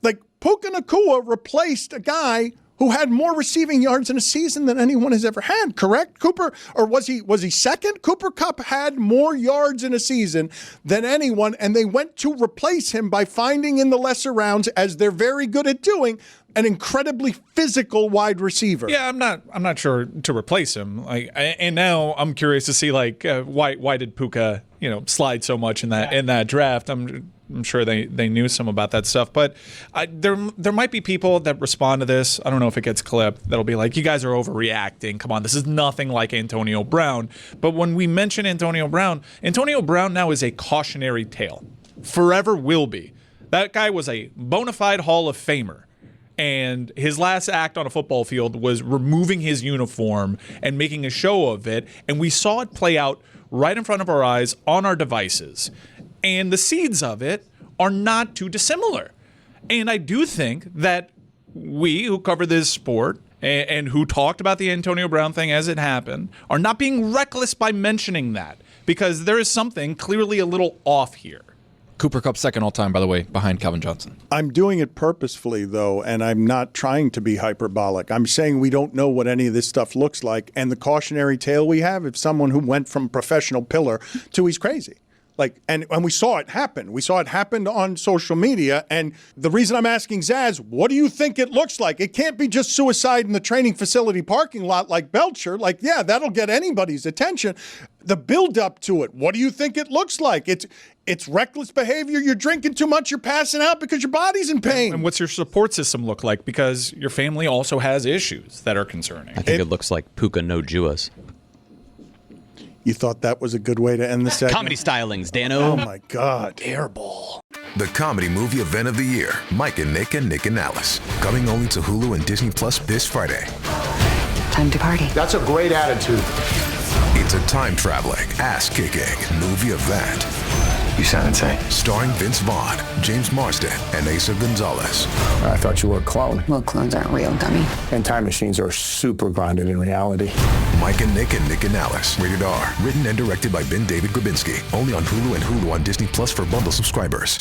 Speaker 10: Like, Puka Nacua replaced a guy who had more receiving yards in a season than anyone has ever had, correct? Cooper, or was he second? Cooper Kupp had more yards in a season than anyone, and they went to replace him by finding in the lesser rounds, as they're very good at doing, an incredibly physical wide receiver.
Speaker 12: Yeah, I'm not sure to replace him. And now I'm curious to see why did Puka slide so much in that draft? I'm sure they knew some about that stuff, but there might be people that respond to this. I don't know if it gets clipped. That'll be like, you guys are overreacting. Come on, this is nothing like Antonio Brown. But when we mention Antonio Brown now is a cautionary tale. Forever will be. That guy was a bona fide Hall of Famer. And his last act on a football field was removing his uniform and making a show of it. And we saw it play out right in front of our eyes on our devices. And the seeds of it are not too dissimilar. And I do think that we who cover this sport and who talked about the Antonio Brown thing as it happened are not being reckless by mentioning that, because there is something clearly a little off here.
Speaker 13: Cooper Kupp second all time, by the way, behind Calvin Johnson.
Speaker 10: I'm doing it purposefully, though, and I'm not trying to be hyperbolic. I'm saying we don't know what any of this stuff looks like, and the cautionary tale we have is someone who went from professional pillar to he's crazy. And we saw it happen. We saw it happen on social media. And the reason I'm asking Zaz, what do you think it looks like? It can't be just suicide in the training facility parking lot like Belcher. That'll get anybody's attention. The build-up to it, what do you think it looks like? It's reckless behavior. You're drinking too much. You're passing out because your body's in pain.
Speaker 12: And what's your support system look like? Because your family also has issues that are concerning.
Speaker 11: I think it looks like Puka Nacua's.
Speaker 10: You thought that was a good way to end the segment?
Speaker 11: Comedy stylings, Dano.
Speaker 10: Oh, my God.
Speaker 1: Airball.
Speaker 2: The comedy movie event of the year, Mike and Nick and Alice. Coming only to Hulu and Disney Plus this Friday.
Speaker 3: Time to party.
Speaker 4: That's a great attitude.
Speaker 2: It's a time-traveling, ass-kicking movie event.
Speaker 7: You sound insane.
Speaker 2: Starring Vince Vaughn, James Marsden, and Asa Gonzalez.
Speaker 4: I thought you were a clone.
Speaker 3: Well, clones aren't real, dummy.
Speaker 4: And time machines are super grounded in reality.
Speaker 2: Mike and Nick and Alice. Rated R. Written and directed by Ben David Grabinski. Only on Hulu and Hulu on Disney Plus for bundle subscribers.